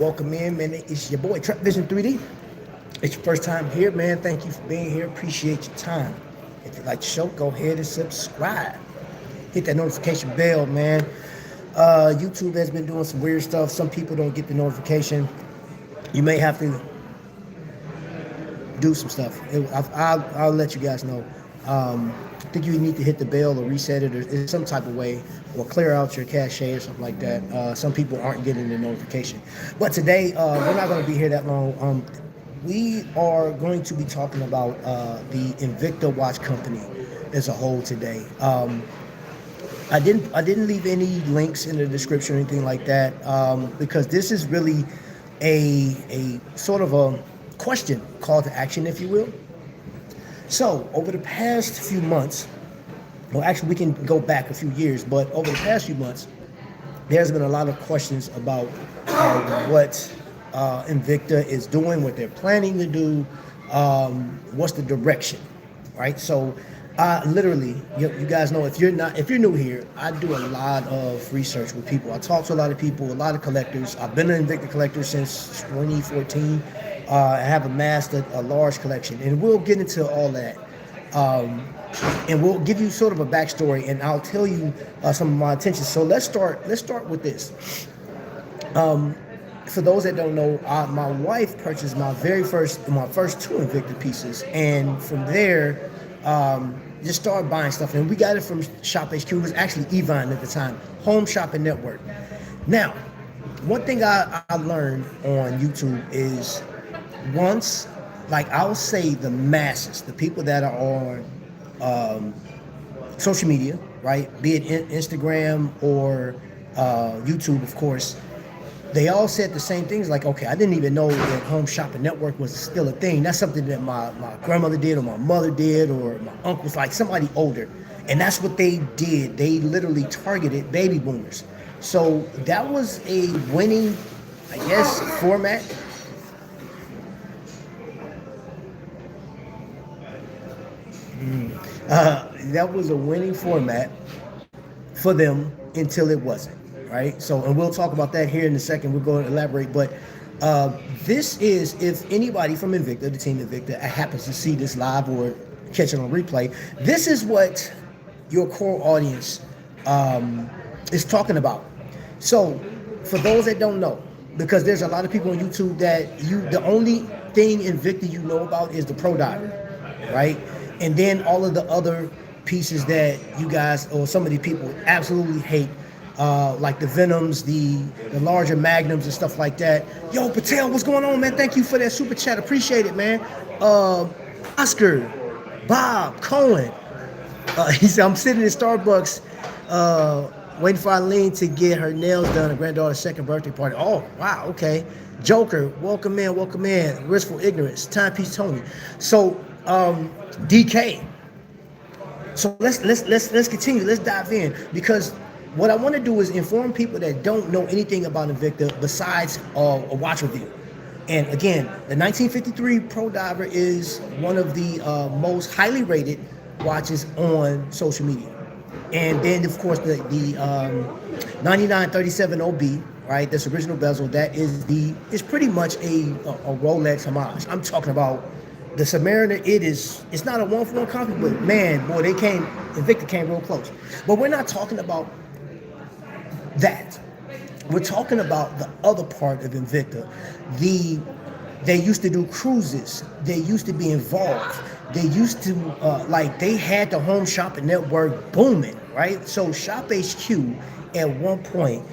Welcome in, man. It's your boy Trapvision 3D. It's your first time here, man. Thank you for being here. Appreciate your time. If you like the show, go ahead and subscribe. Hit that notification bell, man. YouTube has been doing some weird stuff. Some people don't get the notification. You may have to do some stuff. I'll let you guys know. I think you need to hit the bell or reset it or in some type of way or clear out your cache or something like that. Some people aren't getting the notification. But today, we're not going to be here that long. We are going to be talking about the Invicta watch company as a whole today. I didn't leave any links in the description or anything like that because this is really a sort of a question, call to action, if you will. So over the past few months, well, actually we can go back a few years, but over the past few months, there's been a lot of questions about what Invicta is doing, what they're planning to do, what's the direction, right? So literally, you guys know if you're new here, I do a lot of research with people. I talk to a lot of people, a lot of collectors. I've been an Invicta collector since 2014. I have amassed a large collection, and we'll get into all that. And we'll give you sort of a backstory, and I'll tell you some of my intentions. So let's start with this. For those that don't know, my wife purchased my first two Invicta pieces, and from there, just started buying stuff. And we got it from Shop HQ. It was actually Evine at the time, Home Shopping Network. Now, one thing I learned on YouTube is once, like I'll say the masses, the people that are on social media, right? Be it Instagram or YouTube, of course, they all said the same things like, okay, I didn't even know that Home Shopping Network was still a thing. That's something that my grandmother did or my mother did or my uncles, like somebody older. And that's what they did. They literally targeted baby boomers. So that was a winning, I guess, format. That was a winning format for them until it wasn't, right? So, and we'll talk about that here in a second. We're going to elaborate, but this is, if anybody from Invicta, the team Invicta, happens to see this live or catch it on replay, this is what your core audience is talking about. So, for those that don't know, because there's a lot of people on YouTube that the only thing Invicta you know about is the Pro Diver, right? And then all of the other pieces that you guys or some of the people absolutely hate, like the Venoms, the larger Magnums and stuff like that. Yo, Patel, what's going on, man? Thank you for that super chat. Appreciate it, man. Oscar, Bob, Cohen. He said, I'm sitting in Starbucks waiting for Eileen to get her nails done, her granddaughter's second birthday party. Oh, wow, okay. Joker, welcome in. Wistful Ignorance, Timepiece Tony. So, DK. So let's continue. Let's dive in, because what I want to do is inform people that don't know anything about Invicta besides a watch review. And again, the 1953 Pro Diver is one of the most highly rated watches on social media. And then, of course, the 9937 OB, right? This original bezel, that is pretty much a Rolex homage. I'm talking about the Submariner. It's not a one-for-one copy, but man, boy, Invicta came real close. But we're not talking about that. We're talking about the other part of Invicta. They used to do cruises. They used to be involved. They used to, they had the Home Shopping Network booming, right? So Shop HQ, at one point,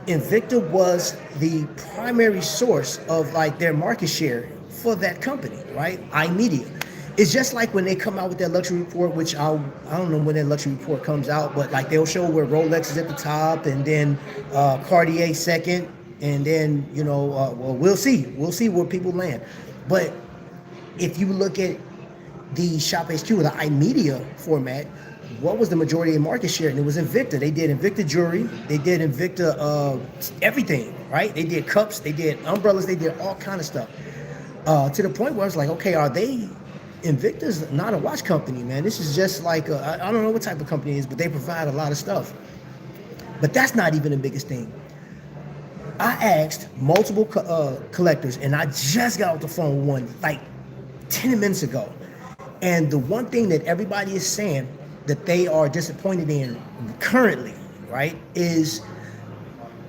Invicta was the primary source of their market share for that company, right? iMedia. It's just like when they come out with their luxury report, which I don't know when that luxury report comes out, but they'll show where Rolex is at the top, and then Cartier second, and then we'll see where people land. But if you look at the Shop HQ or the iMedia format, what was the majority of market share? And it was Invicta. They did Invicta jewelry. They did Invicta everything, right? They did cups. They did umbrellas. They did all kind of stuff. To the point where I was like, okay, Invicta's not a watch company, man. This is just I don't know what type of company it is, but they provide a lot of stuff. But that's not even the biggest thing. I asked multiple collectors, and I just got off the phone with one like 10 minutes ago. And the one thing that everybody is saying that they are disappointed in currently, right, is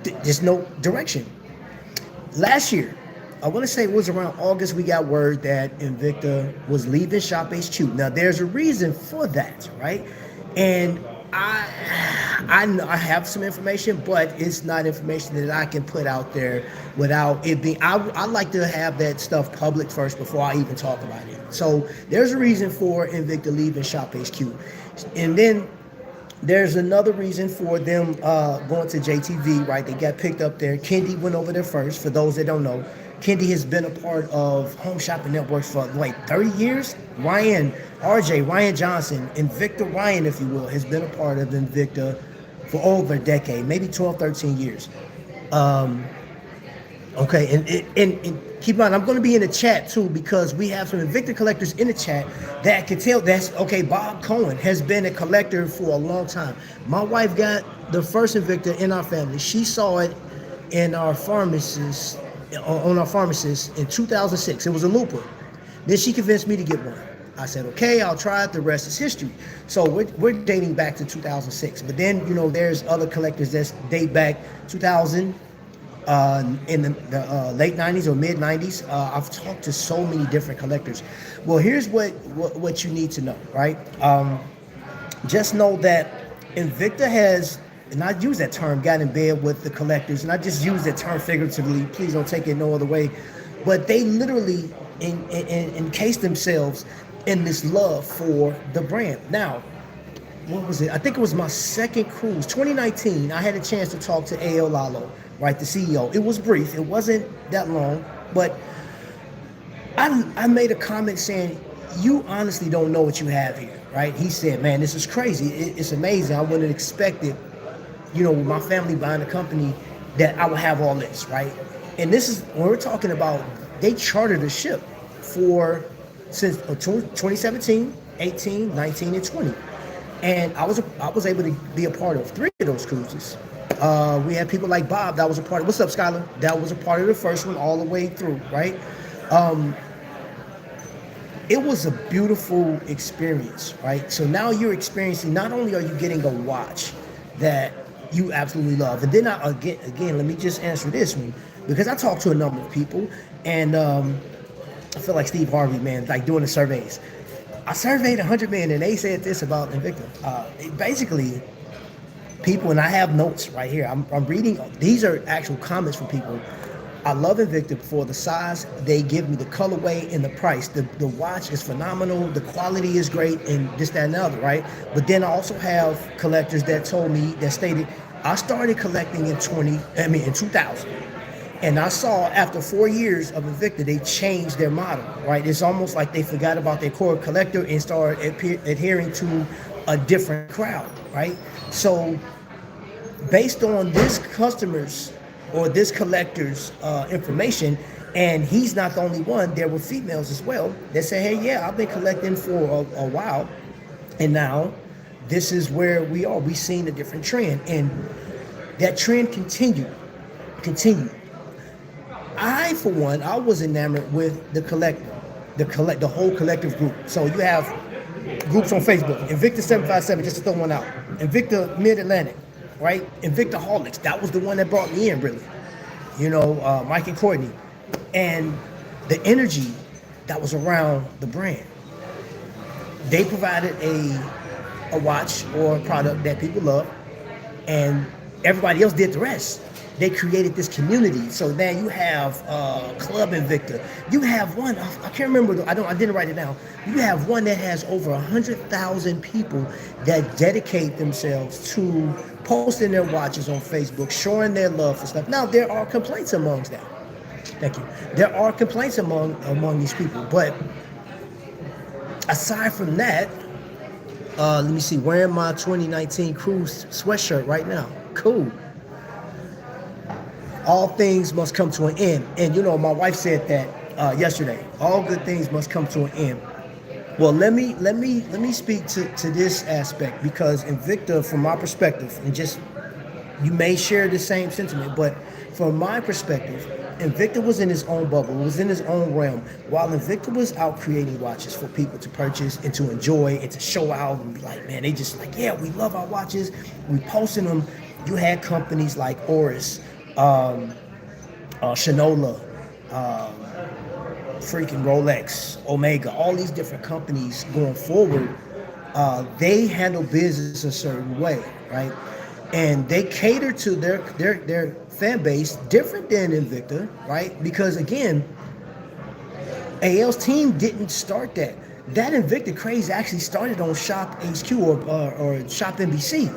there's no direction. Last year, I want to say it was around August, we got word that Invicta was leaving Shop HQ. Now, there's a reason for that, right? And I have some information, but it's not information that I can put out there without it being. I like to have that stuff public first before I even talk about it. So there's a reason for Invicta leaving Shop HQ, and then there's another reason for them going to JTV, right? They got picked up there. Kendi went over there first. For those that don't know, Kendi has been a part of Home Shopping Networks for like 30 years. Ryan Johnson, Invicta Ryan, if you will, has been a part of Invicta for over a decade, maybe 12, 13 years. Okay, and keep on. I'm going to be in the chat too because we have some Invicta collectors in the chat that can tell that's okay. Bob Cohen has been a collector for a long time. My wife got the first Invicta in our family. She saw it in our pharmacist on our pharmacist in 2006. It was a Looper. Then she convinced me to get one. I said, okay, I'll try it. The rest is history. So we're dating back to 2006. But then, there's other collectors that date back 2000, in the late 90s or mid 90s. I've talked to so many different collectors. Well, here's what you need to know, right? Just know that Invicta has, and I use that term, got in bed with the collectors, and I just use that term figuratively. Please don't take it no other way. But they literally encase themselves in this love for the brand. Now, what was it? I think it was my second cruise, 2019. I had a chance to talk to A.L. Lalo, right, the CEO. It was brief. It wasn't that long, but I made a comment saying, you honestly don't know what you have here, right? He said, man, this is crazy. It's amazing. I wouldn't have expected, with my family buying a company, that I would have all this, right? And this is, when we're talking about, they chartered a ship since 2017, 18, 19, and 20. And I was able to be a part of 3 of those cruises. We had people like Bob that was a part of, what's up, Skylar? That was a part of the first one all the way through, right? It was a beautiful experience, right? So now you're experiencing, not only are you getting a watch that you absolutely love, and then again, let me just answer this one, because I talked to a number of people, and I feel like Steve Harvey, man, like doing the surveys. I surveyed 100 men, and they said this about Invicta. Basically, people, and I have notes right here. I'm reading. These are actual comments from people. I love Invicta for the size they give me, the colorway, and the price. The watch is phenomenal. The quality is great, and this, that, and the other, right? But then I also have collectors that told me, that stated, I started collecting in 2000. And I saw after 4 years of Invicta, they changed their model, right? It's almost like they forgot about their core collector and started adhering to a different crowd, right? So based on this customer's or this collector's information, and he's not the only one, there were females as well that said, hey, yeah, I've been collecting for a while, and now this is where we are. We've seen a different trend, and that trend continued. I, for one, I was enamored with the whole collective group. So you have groups on Facebook, Invicta 757, just to throw one out, Invicta Mid-Atlantic, right? Invicta Holics, that was the one that brought me in, really. Mike and Courtney. And the energy that was around the brand. They provided a watch or a product that people love, and everybody else did the rest. They created this community. So now you have Club Invicta. You have one, I can't remember, I didn't write it down. You have one that has over 100,000 people that dedicate themselves to posting their watches on Facebook, showing their love for stuff. Now, there are complaints amongst them. Thank you. There are complaints among these people. But aside from that, let me see, wearing my 2019 cruise sweatshirt right now. Cool. All things must come to an end. And my wife said that yesterday. All good things must come to an end. Well, let me speak to this aspect, because Invicta, from my perspective, and just, you may share the same sentiment, but from my perspective, Invicta was in his own bubble, was in his own realm. While Invicta was out creating watches for people to purchase and to enjoy and to show out and be like, man, they just like, yeah, we love our watches. We posting them. You had companies like Oris, Shinola, um, freaking Rolex, Omega, all these different companies going forward. They handle business a certain way, right? And they cater to their fan base different than Invicta, right? Because again, AL's team didn't start that. That Invicta craze actually started on Shop HQ or Shop NBC,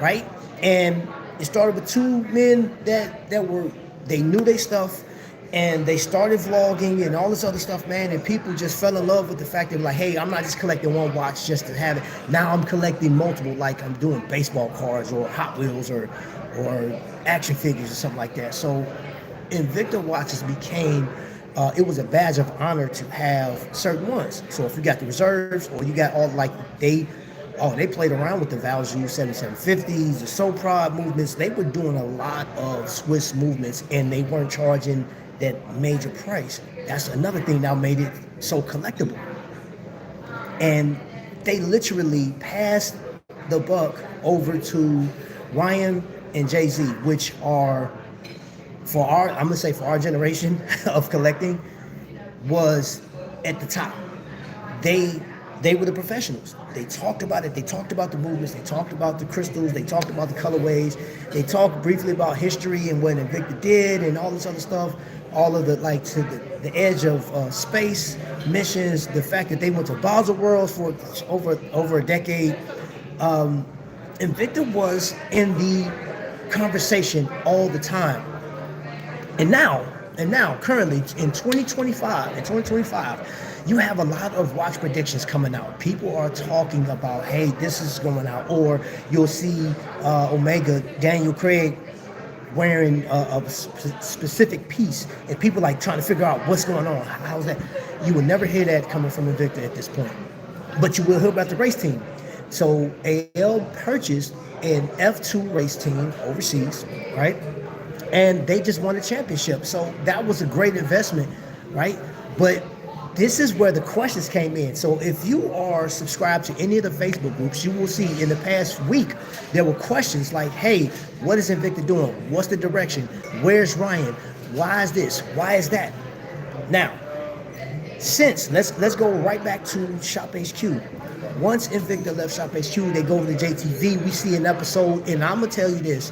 right? And it started with two men that were they knew their stuff, and they started vlogging and all this other stuff, man. And people just fell in love with the fact that like, hey, I'm not just collecting one watch just to have it. Now I'm collecting multiple, like I'm doing baseball cards or Hot Wheels or action figures or something like that. So Invicta watches became it was a badge of honor to have certain ones. So if you got the reserves or you got all like they played around with the Valjoux 7750s, the Soprod movements. They were doing a lot of Swiss movements, and they weren't charging that major price. That's another thing that made it so collectible. And they literally passed the buck over to Ryan and Jay-Z, which are I'm gonna say for our generation of collecting, was at the top. They were the professionals. They talked about it. They talked about the movements. They talked about the crystals. They talked about the colorways. They talked briefly about history and what Invicta did and all this other stuff. All of the like to the edge of space missions. The fact that they went to Basel Worlds for over a decade. Invicta was in the conversation all the time. And now, currently in 2025, you have a lot of watch predictions coming out. People are talking about, hey, this is going out. Or you'll see Omega, Daniel Craig, wearing a specific piece. And people like trying to figure out what's going on. How's that? You will never hear that coming from Invicta at this point. But you will hear about the race team. So AL purchased an F2 race team overseas, right? And they just won a championship. So that was a great investment, right? But this is where the questions came in. So if you are subscribed to any of the Facebook groups, you will see in the past week, there were questions like, hey, what is Invicta doing? What's the direction? Where's Ryan? Why is this? Why is that? Now, let's go right back to Shop HQ. Once Invicta left Shop HQ, they go to JTV. We see an episode, and I'm going to tell you this.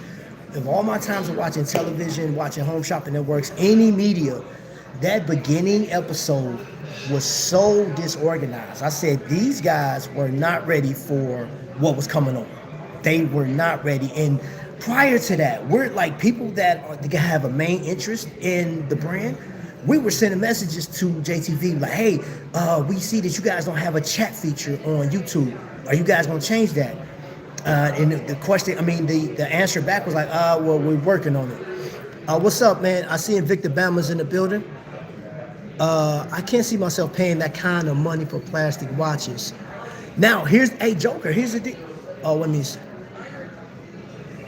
Of all my times of watching television, watching home shopping networks, any media, that beginning episode was so disorganized. I said these guys were not ready for what was coming on. They were not ready. And prior to that, we're like people that have a main interest in the brand. We were sending messages to JTV like, hey, we see that you guys don't have a chat feature on YouTube. Are you guys going to change that? And the question, the answer back was like, well, we're working on it. What's up, man? I see Invicta Bama's in the building. I can't see myself paying that kind of money for plastic watches. Now, here's Joker. Here's the deal. Oh, let me see.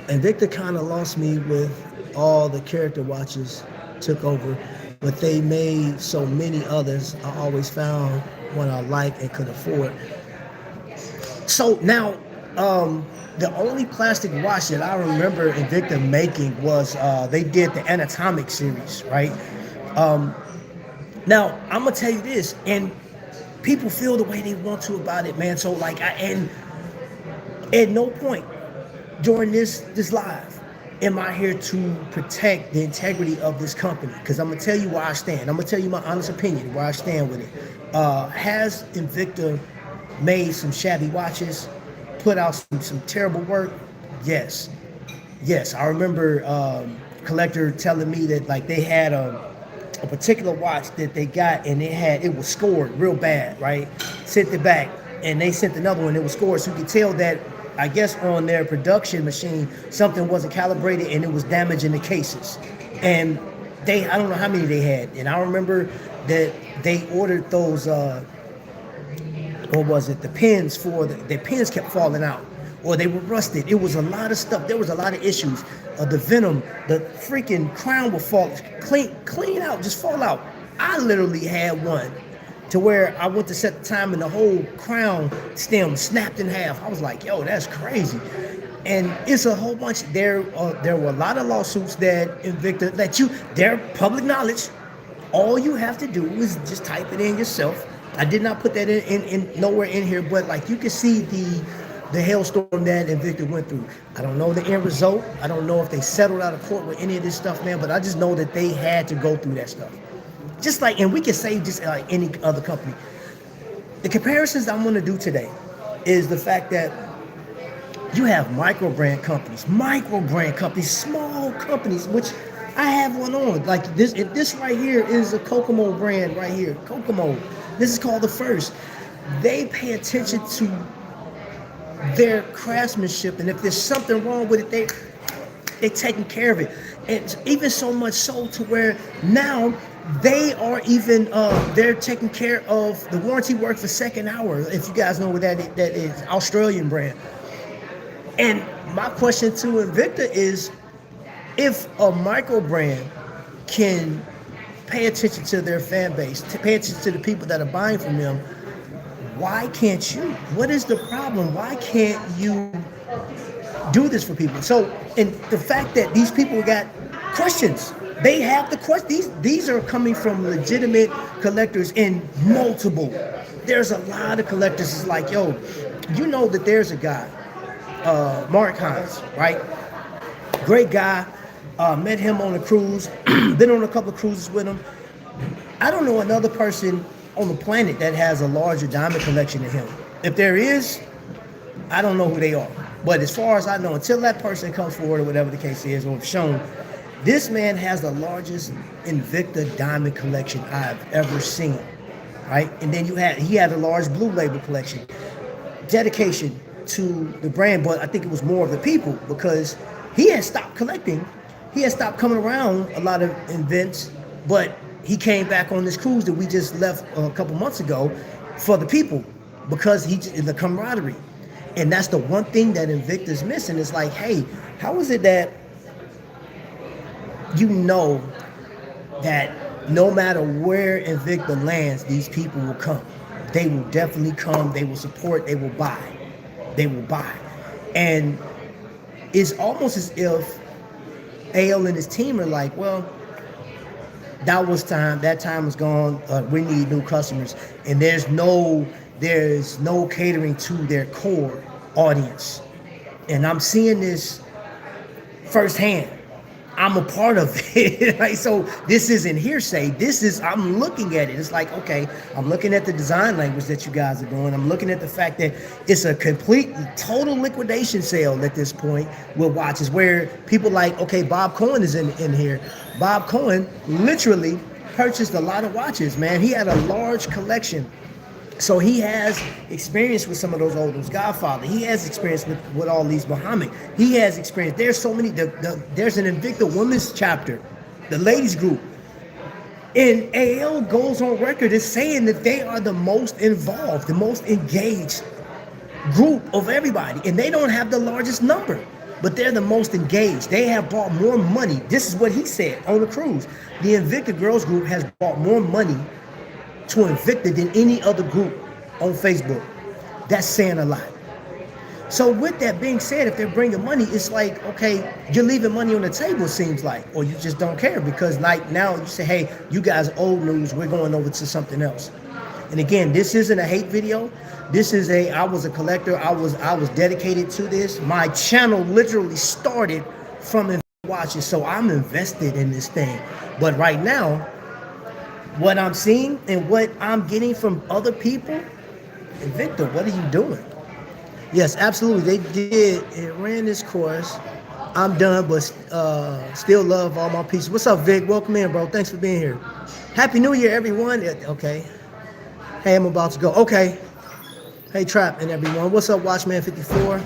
Invicta kind of lost me with all the character watches took over, but they made so many others. I always found one I liked and could afford. So now, the only plastic watch that I remember Invicta making was they did the Anatomic series, right? Now I'm gonna tell you this, and people feel the way they want to about it, man. So like, and at no point during this live am I here to protect the integrity of this company, because I'm gonna tell you where I stand. I'm gonna tell you my honest opinion where I stand with it. Has Invicta made some shabby watches? Put out some terrible work? Yes. I remember collector telling me that like they had a particular watch that they got, and it was scored real bad, right? Sent it back, and they sent another one. It was scored, so you could tell that I guess on their production machine something wasn't calibrated and it was damaging the cases. And I don't know how many they had, and I remember that they ordered those. Or was it the pins the pins kept falling out, or they were rusted. It was a lot of stuff. There was a lot of issues. the venom, the freaking crown will fall clean out, just fall out. I literally had one to where I went to set the time and the whole crown stem snapped in half. I was like, yo, that's crazy. And it's a whole bunch. There were a lot of lawsuits that Invicta, they're public knowledge. All you have to do is just type it in yourself. I did not put that in nowhere in here, but like you can see the hailstorm that Invicta went through. I don't know the end result. I don't know if they settled out of court with any of this stuff, man, but I just know that they had to go through that stuff. Just like, and we can say just like any other company. The comparisons I'm going to do today is the fact that you have micro brand companies, small companies, which I have one on. Like this, if this right here is a Kokomo brand right here, Kokomo. This is called The First. They pay attention to their craftsmanship, and if there's something wrong with it, they're taking care of it. And even so much so to where now they are even they're taking care of the warranty work for second hour. If you guys know what that is, Australian brand. And my question to Invicta is, if a micro brand can pay attention to their fan base, to pay attention to the people that are buying from them, why can't you? What is the problem? Why can't you do this for people? So, and the fact that these people got questions, they have the questions. These are coming from legitimate collectors in multiple. There's a lot of collectors. It's like, yo, you know that there's a guy, Mark Hines, right? Great guy. Met him on a cruise. Been on a couple of cruises with him. I don't know another person on the planet that has a larger diamond collection than him. If there is, I don't know who they are. But as far as I know, until that person comes forward or whatever the case is, or shown, this man has the largest Invicta diamond collection I've ever seen, right? And then he had a large blue label collection. Dedication to the brand, but I think it was more of the people, because he had stopped collecting. He had stopped coming around a lot of events, but he came back on this cruise that we just left a couple months ago for the people, because the camaraderie. And that's the one thing that Invicta's missing. It's like, hey, how is it that you know that no matter where Invicta lands, these people will come? They will definitely come. They will support. They will buy. And it's almost as if AL and his team are like, well, that time is gone. We need new customers. And there's no catering to their core audience. And I'm seeing this firsthand. I'm a part of it. Right? So this isn't hearsay. I'm looking at it. It's like, okay, I'm looking at the design language that you guys are doing. I'm looking at the fact that it's a complete, total liquidation sale at this point with watches, where people like, okay, Bob Cohen is in here. Bob Cohen literally purchased a lot of watches, man. He had a large collection. So he has experience with some of those old Godfather. He has experience with all these Muhammad. He has experience. There's so many. There's an Invicta women's chapter, the ladies group. And AL goes on record as saying that they are the most involved, the most engaged group of everybody. And they don't have the largest number, but they're the most engaged. They have bought more money. This is what he said on the cruise. The Invicta Girls Group has bought more money to Invicta than any other group on Facebook. That's saying a lot. So with that being said, if they're bringing money, it's like, okay, you're leaving money on the table, it seems like, or you just don't care, because like now you say, hey, you guys are old news, we're going over to something else. And again, this isn't a hate video. This is I was a collector. I was dedicated to this. My channel literally started from Invicta watches, so I'm invested in this thing. But right now, what I'm seeing and what I'm getting from other people, Invicta, what are you doing? Yes, absolutely. They did. It ran this course. I'm done, but still love all my pieces. What's up, Vic? Welcome in, bro. Thanks for being here. Happy New Year, everyone. Okay. Hey, I'm about to go. Okay. Hey, Trap and everyone. What's up, Watchman 54?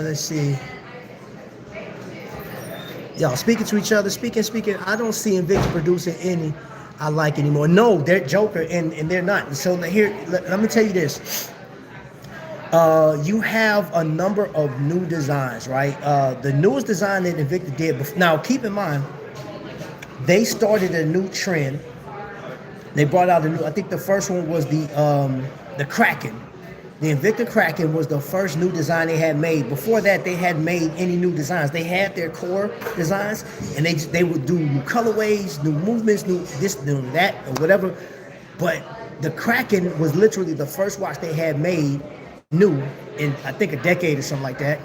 Let's see. Y'all speaking to each other, speaking. I don't see Invicta producing any I like anymore. No, they're Joker, and they're not. So here, let me tell you this. You have a number of new designs, right? The newest design that Invicta did. Now, keep in mind, they started a new trend. They brought out a new. I think the first one was the Kraken. The Invicta Kraken was the first new design they had made. Before that, they hadn't made any new designs. They had their core designs, and they would do new colorways, new movements, new this, new that, or whatever. But the Kraken was literally the first watch they had made new in, I think, a decade or something like that.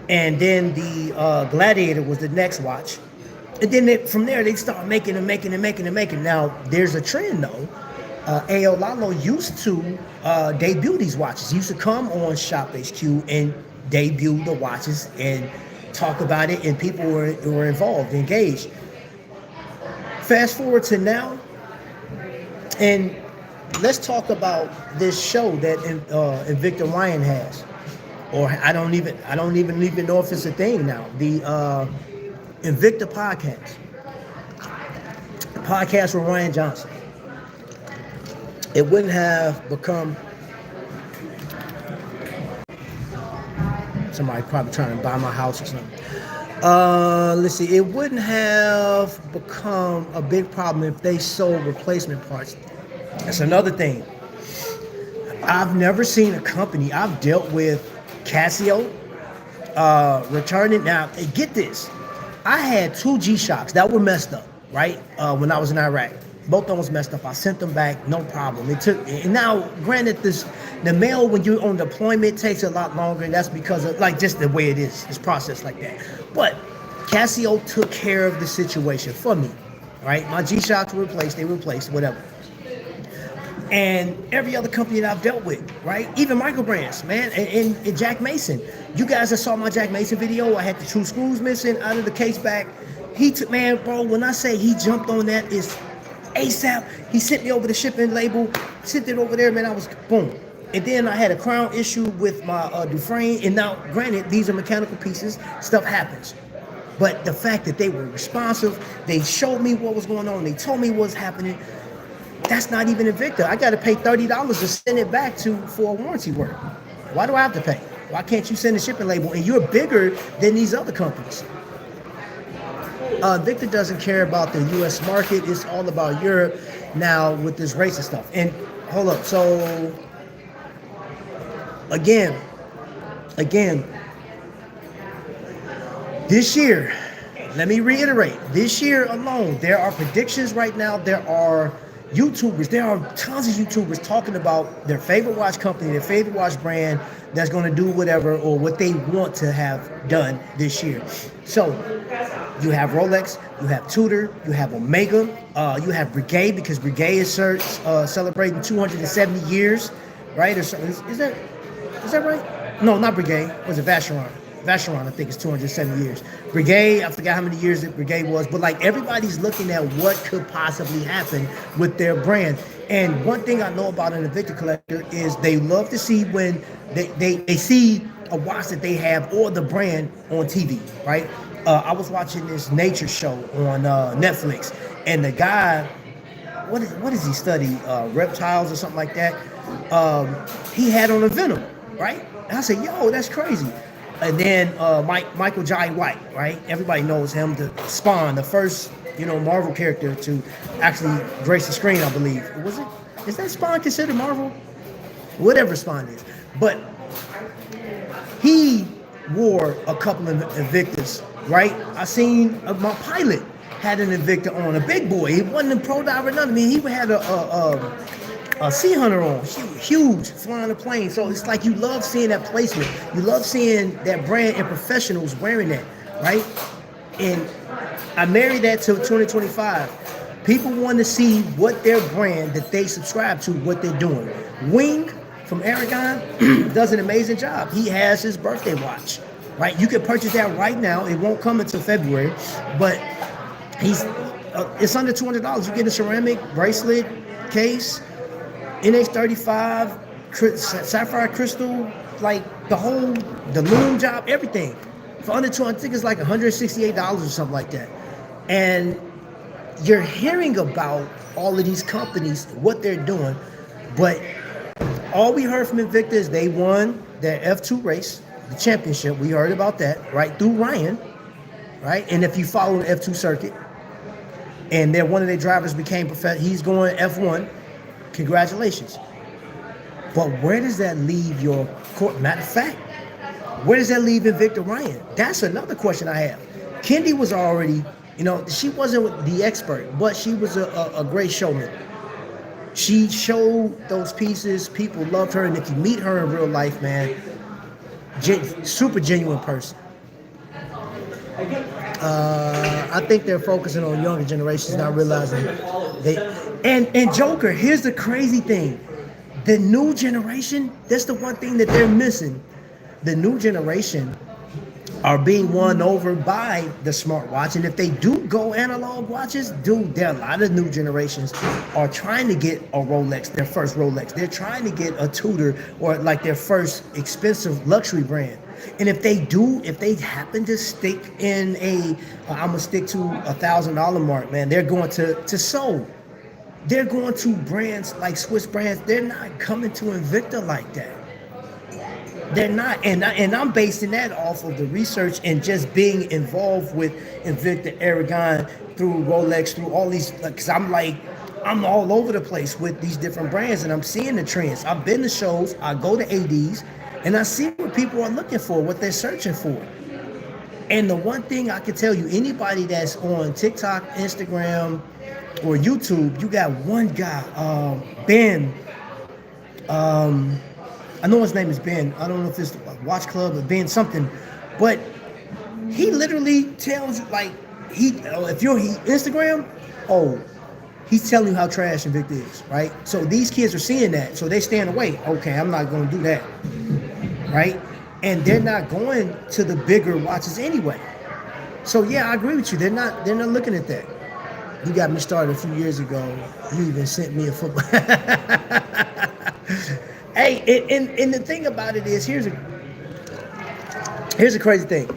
And then the Gladiator was the next watch. And then from there, they start making and making and making and making. Now, there's a trend, though. A.O. Lalo used to debut these watches. He used to come on Shop HQ and debut the watches and talk about it, and people were involved, engaged. Fast forward to now, and let's talk about this show that Invicta Ryan has, or I don't even know if it's a thing now. The Invicta podcast, with Ryan Johnson. It wouldn't have become. Somebody probably trying to buy my house or something. Let's see. It wouldn't have become a big problem if they sold replacement parts. That's another thing. I've never seen a company. I've dealt with Casio returning. Now, get this. I had 2 G-Shocks that were messed up, right? When I was in Iraq. Both of them was messed up. I sent them back, no problem. And now, granted, the mail when you're on deployment takes a lot longer, and that's because of just the way it is. It's processed like that. But Casio took care of the situation for me, right? My G-Shocks were replaced, whatever. And every other company that I've dealt with, right? Even Michael Brands, man, and Jack Mason. You guys that saw my Jack Mason video, I had the 2 screws missing out of the case back. He took, man, bro, when I say he jumped on that, it's ASAP. He sent me over the shipping label, sent it over there, man. I was boom. And then I had a crown issue with my Dufresne. And now, granted, these are mechanical pieces. Stuff happens. But the fact that they were responsive, they showed me what was going on. They told me what's happening. That's not even Invicta. I got to pay $30 to send it back for a warranty work. Why do I have to pay? Why can't you send a shipping label? And you're bigger than these other companies. Invicta doesn't care about the U.S. market. It's all about Europe now with this racist stuff. And hold up. So, again, this year, let me reiterate, this year alone, there are predictions right now. There are YouTubers, there are tons of YouTubers talking about their favorite watch company, their favorite watch brand that's going to do whatever or what they want to have done this year. So you have Rolex, you have Tudor, you have Omega, you have Breguet, because Breguet is celebrating 270 years, right? Or something. Is that right? No, not Breguet. Was it Vacheron? Vacheron, I think, is 270 years. Breguet, I forgot how many years that Breguet was, but everybody's looking at what could possibly happen with their brand. And one thing I know about an Invicta collector is they love to see when they see a watch that they have or the brand on TV, right? I was watching this nature show on Netflix, and the guy, what does he study? Reptiles or something like that. He had on a Venom, right? And I said, yo, that's crazy. And then Michael Jai White, right? Everybody knows him, the Spawn, the first, Marvel character to actually grace the screen, I believe. Is that Spawn considered Marvel? Whatever Spawn is. But he wore a couple of Invictas, right? I seen my pilot had an Invicta on, a big boy. He wasn't a pro diver, nothing. I mean, he had a Sea Hunter on, huge, flying a plane. So it's like you love seeing that placement. You love seeing that brand and professionals wearing that, right? And I married that to 2025. People want to see what their brand that they subscribe to, what they're doing. Wing from Aragon does an amazing job. He has his birthday watch, right? You can purchase that right now. It won't come until February, but it's under $200. You get a ceramic bracelet, case, NH35, sapphire crystal, the loom job, everything. For under $200, I think it's like $168 or something like that. And you're hearing about all of these companies, what they're doing, but all we heard from Invicta is they won their F2 race, the championship. We heard about that, right? Through Ryan, right? And if you follow the F2 circuit, and then one of their drivers became he's going F1. Congratulations. But where does that leave your court? Matter of fact, where does that leave Invicta Ryan? That's another question I have. Kendi was already, she wasn't the expert, but she was a great showman. She showed those pieces. People loved her. And if you meet her in real life, man, super genuine person. I think they're focusing on younger generations, not realizing and Joker, here's the crazy thing. The new generation, that's the one thing that they're missing. The new generation are being won over by the smartwatch. And if they do go analog watches, dude, there are a lot of new generations are trying to get a Rolex, their first Rolex. They're trying to get a Tudor or like their first expensive luxury brand. And if they happen to stick in I'm gonna stick to $1,000 mark, man, they're going to Soul. They're going to brands like Swiss brands. They're not coming to Invicta like that. They're not, and I'm basing that off of the research and just being involved with Invicta, Aragon, through Rolex, through all these, because I'm all over the place with these different brands, and I'm seeing the trends. I've been to shows, I go to ADs, and I see what people are looking for, what they're searching for. And the one thing I can tell you, anybody that's on TikTok, Instagram, or YouTube, you got one guy, Ben. I know his name is Ben. I don't know if it's Watch Club or Ben something, but he literally tells you, like, if you're Instagram, he's telling you how trash Invicta is, right? So these kids are seeing that, so they stand away. Okay, I'm not going to do that, right? And they're not going to the bigger watches anyway. So yeah, I agree with you. They're not looking at that. You got me started a few years ago. You even sent me a football. Hey, and the thing about it is, here's a crazy thing.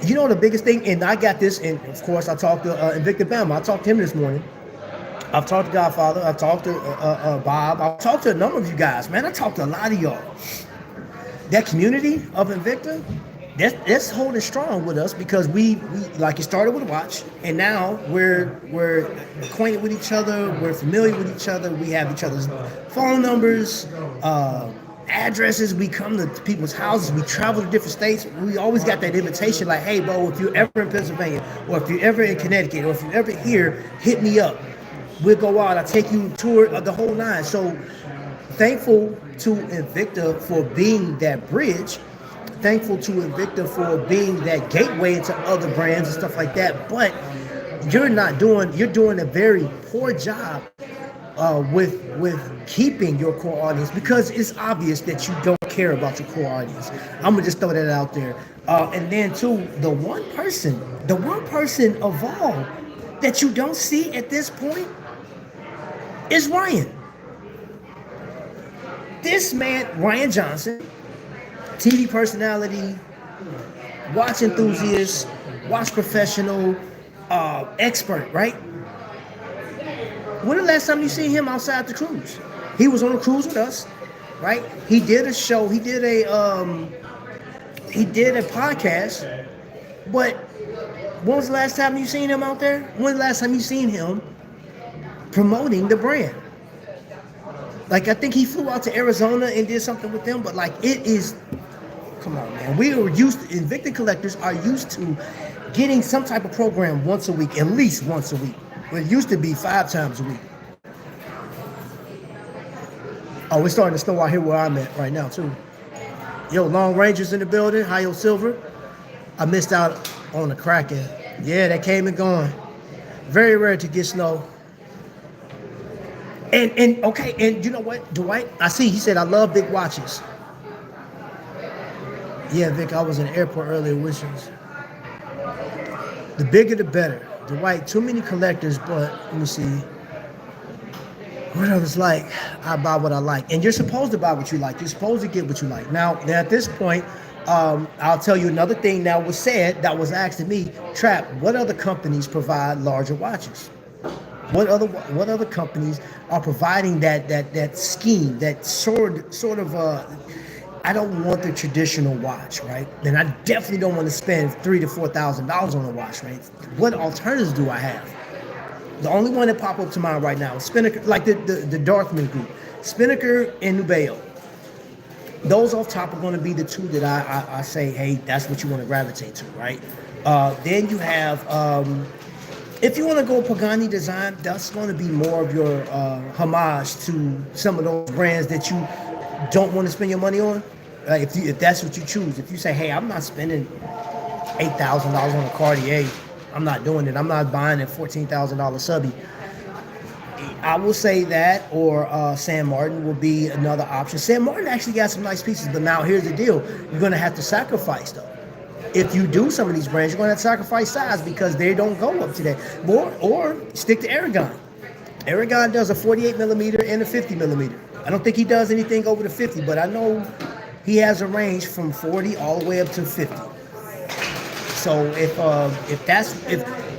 You know the biggest thing, and I got this, and of course I talked to Invicta Bama. I talked to him this morning. I've talked to Godfather. I've talked to Bob. I've talked to a number of you guys, man. I talked to a lot of y'all. That community of Invicta, that's holding strong with us because we like it started with a watch, and now we're acquainted with each other, we're familiar with each other, we have each other's phone numbers, addresses, we come to people's houses, we travel to different states, we always got that invitation like, hey bro, if you're ever in Pennsylvania, or if you're ever in Connecticut, or if you're ever here, hit me up. We'll go out, I'll take you tour of the whole nine. So thankful to Invicta for being that bridge. Thankful to Invicta for being that gateway into other brands and stuff like that. But you're doing a very poor job with keeping your core audience, because it's obvious that you don't care about your core audience. I'm gonna just throw that out there. And then too, the one person of all that you don't see at this point is Ryan. This man, Ryan Johnson, TV personality, watch enthusiast, watch professional, expert, right? When the last time you seen him outside the cruise? He was on a cruise with us, right? He did a show, he did a podcast, but when was the last time you seen him out there? When was the last time you seen him promoting the brand? Like, I think he flew out to Arizona and did something with them, but like, it is, come on, man. We were Invicta collectors are used to getting some type of program once a week, at least once a week. It used to be 5 times a week. Oh, it's starting to snow out here where I'm at right now, too. Yo, Long Rangers in the building. Hi-Yo Silver. I missed out on the Kraken. Yeah, that came and gone. Very rare to get snow. And okay, and you know what, Dwight? I see, he said, I love big watches. Yeah, Vic, I was in the airport earlier, wishes. The bigger the better. Dwight, too many collectors, but let me see. What I was like, I buy what I like. And you're supposed to buy what you like. You're supposed to get what you like. Now at this point, I'll tell you another thing that was said, that was asked to me. Trap, what other companies provide larger watches? What other companies are providing that scheme, that sort of I don't want the traditional watch, right? And I definitely don't want to spend $3,000 to $4,000 on a watch, right? What alternatives do I have? The only one that pop up to mind right now is Spinnaker, like the Darthman group, Spinnaker and Nubeo. Those off top are going to be the two that I say, hey, that's what you want to gravitate to, right? Then you have, if you want to go Pagani design, that's going to be more of your homage to some of those brands that you don't want to spend your money on. If that's what you choose, if you say, hey, I'm not spending $8,000 on a Cartier, I'm not doing it. I'm not buying a $14,000 subby. I will say that, or San Martin will be another option. San Martin actually got some nice pieces, but now here's the deal: you're going to have to sacrifice though. If you do some of these brands, you're going to have to sacrifice size because they don't go up to that. Or stick to Aragon. Aragon does a 48 millimeter and a 50 millimeter. I don't think he does anything over the 50, but I know he has a range from 40 all the way up to 50. So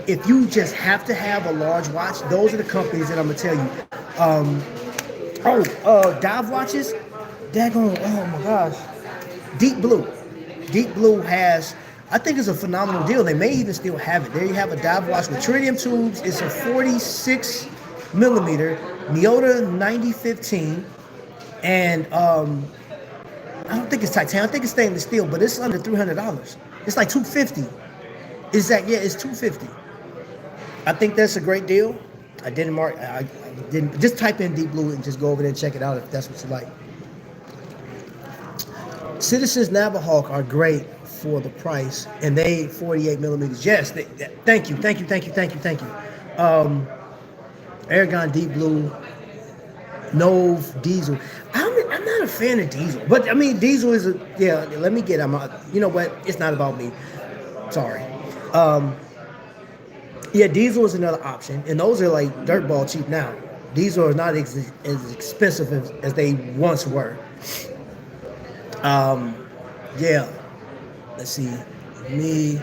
if you just have to have a large watch, those are the companies that I'm gonna tell you. Dive watches, daggone, oh my gosh, Deep Blue. Deep Blue has, I think it's a phenomenal deal. They may even still have it. There you have a dive watch with tritium tubes. It's a 46 millimeter Miyota 9015, and I don't think it's titanium. I think it's stainless steel, but it's under $300. It's like $250. Is that? Yeah, it's $250. I think that's a great deal. I didn't just type in Deep Blue and just go over there and check it out if that's what you like. Citizens Navahawk are great for the price, and they 48 millimeters. Yes, thank you. Aragon Deep Blue, Nove Diesel. I'm not a fan of Diesel, but I mean Diesel is Let me get. You know what? It's not about me. Sorry. Diesel is another option, and those are like dirtball cheap now. Diesel are not as expensive as they once were. Let's see. Me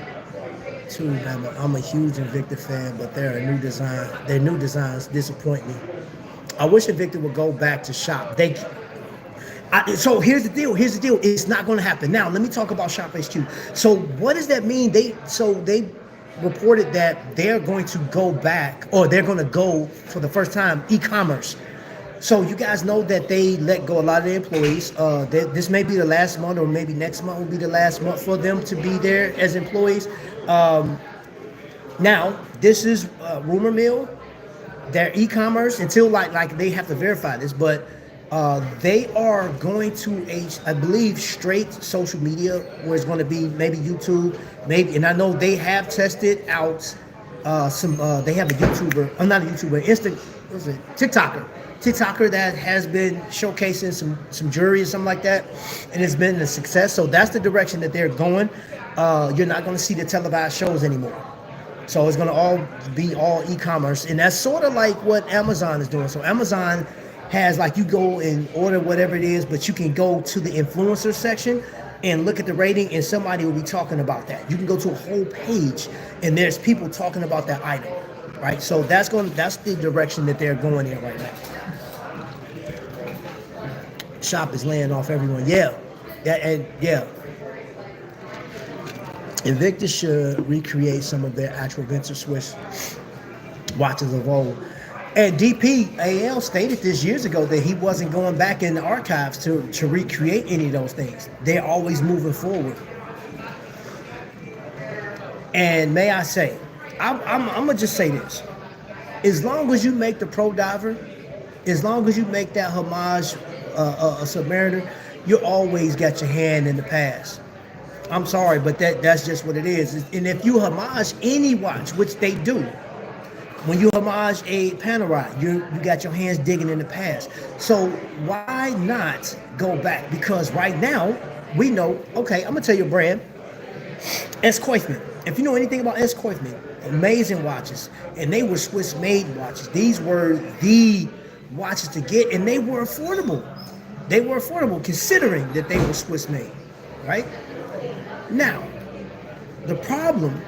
too, man. I'm a huge Invicta fan, but their new designs disappoint me. I wish Invicta would go back to shop. So here's the deal. It's not going to happen. Now, let me talk about Shop HQ. So what does that mean? They reported that they're going to go back, or they're going to go for the first time e-commerce. So you guys know that they let go a lot of their employees. This may be the last month, or maybe next month will be the last month for them to be there as employees. Now, this is rumor mill. Their e-commerce, until like they have to verify this, but they are going to I believe straight social media, where it's going to be maybe YouTube, maybe, and I know they have tested out they have a YouTuber, I'm not a YouTuber, TikToker that has been showcasing some jewelry or something like that, and it's been a success. So that's the direction that they're going. You're not going to see the televised shows anymore. So it's going to be all e-commerce, and that's sort of like what Amazon is doing. So Amazon has, like, you go and order whatever it is, but you can go to the influencer section and look at the rating, and somebody will be talking about that. You can go to a whole page, and there's people talking about that item, right? So that's the direction that they're going in right now. Shop is laying off everyone. Invicta should recreate some of their actual vintage Swiss watches of old. And DPAL stated this years ago that he wasn't going back in the archives to recreate any of those things. They're always moving forward. And may I say, I'm going to just say this. As long as you make the Pro Diver, as long as you make that homage a Submariner, you always got your hand in the past. I'm sorry, but that's just what it is. And if you homage any watch, which they do, when you homage a Panerai, you got your hands digging in the past. So why not go back? Because right now, we know, okay, I'm going to tell you a brand, S. Koifman. If you know anything about S. Koifman, amazing watches. And they were Swiss-made watches. These were the watches to get, and they were affordable. They were affordable considering that they were Swiss-made, right? Now, the problem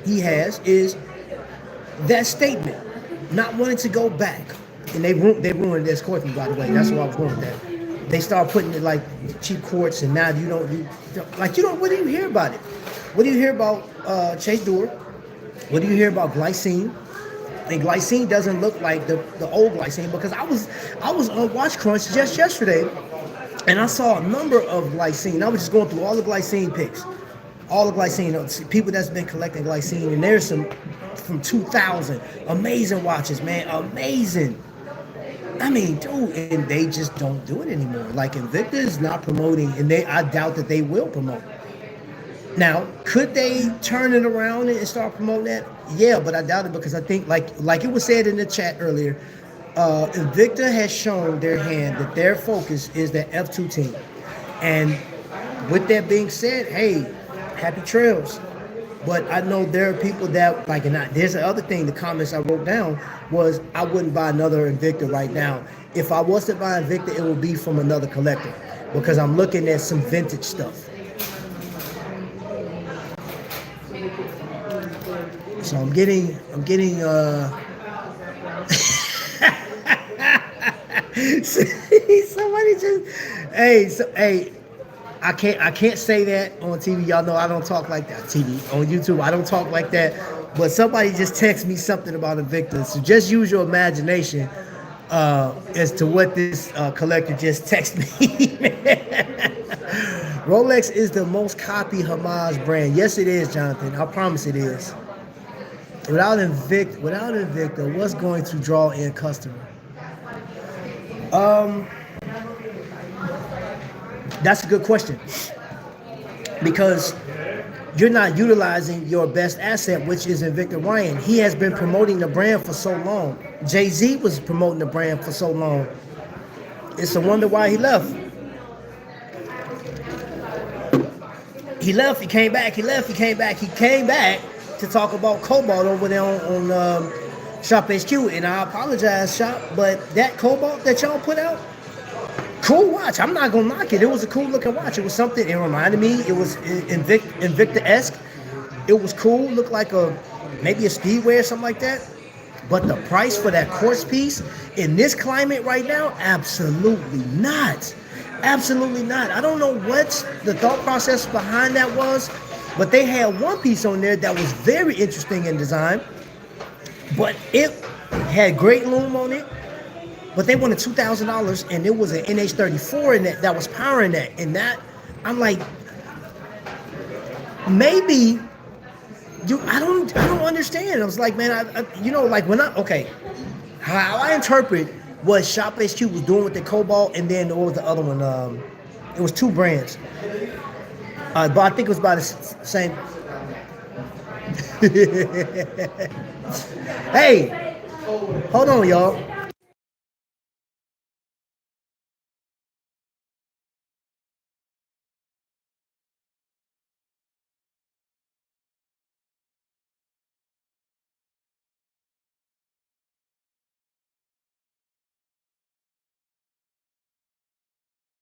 he has is that statement, not wanting to go back, and they ruined this court by the way. That's why I was going with that. They start putting it like cheap courts, and now you don't. What do you hear about it? What do you hear about Chase Dewar? What do you hear about glycine? And glycine doesn't look like the old glycine, because I was on Watch Crunch just yesterday, and I saw a number of glycine. I was just going through all the glycine picks, all the glycine people that's been collecting glycine, and there's some from 2000 amazing watches, man, amazing. I mean, dude, and they just don't do it anymore. Like Invicta is not promoting, and I doubt that they will promote. Now, could they turn it around and start promoting that? Yeah, but I doubt it, because I think, like it was said in the chat earlier, Invicta has shown their hand that their focus is the F2 team. And with that being said, hey, happy trails. But I know there are people that, like, and there's the other thing, the comments I wrote down was I wouldn't buy another Invicta right now. If I was to buy Invicta, it would be from another collector, because I'm looking at some vintage stuff. So I'm getting somebody just hey, I can't say that on TV. Y'all know I don't talk like that. TV on YouTube, I don't talk like that. But somebody just texted me something about Invicta. So just use your imagination as to what this collector just texted me. Rolex is the most copied homage brand. Yes, it is, Jonathan. I promise it is. Without Invicta, what's going to draw in customer? That's a good question, because you're not utilizing your best asset, which is Invicta Ryan. He has been promoting the brand for so long. Jay-Z was promoting the brand for so long. It's a wonder why he left. He left, he came back, he left, he came back. He came back to talk about Cobalt over there on Shop HQ. And I apologize, Shop, but that Cobalt that y'all put out, cool watch. I'm not gonna knock it. It was a cool looking watch. It was something. It reminded me. It was Invicta-esque. It was cool. Looked like maybe a Speedway or something like that. But the price for that quartz piece in this climate right now, absolutely not. Absolutely not. I don't know what the thought process behind that was, but they had one piece on there that was very interesting in design, but it had great lume on it. But they wanted $2,000, and it was an NH34 in that was powering that. And that, I'm like, maybe I don't understand. I was like, man, how I interpret what Shop HQ was doing with the Cobalt, and then what was the other one? It was two brands, but I think it was about the same. Hey, hold on, y'all.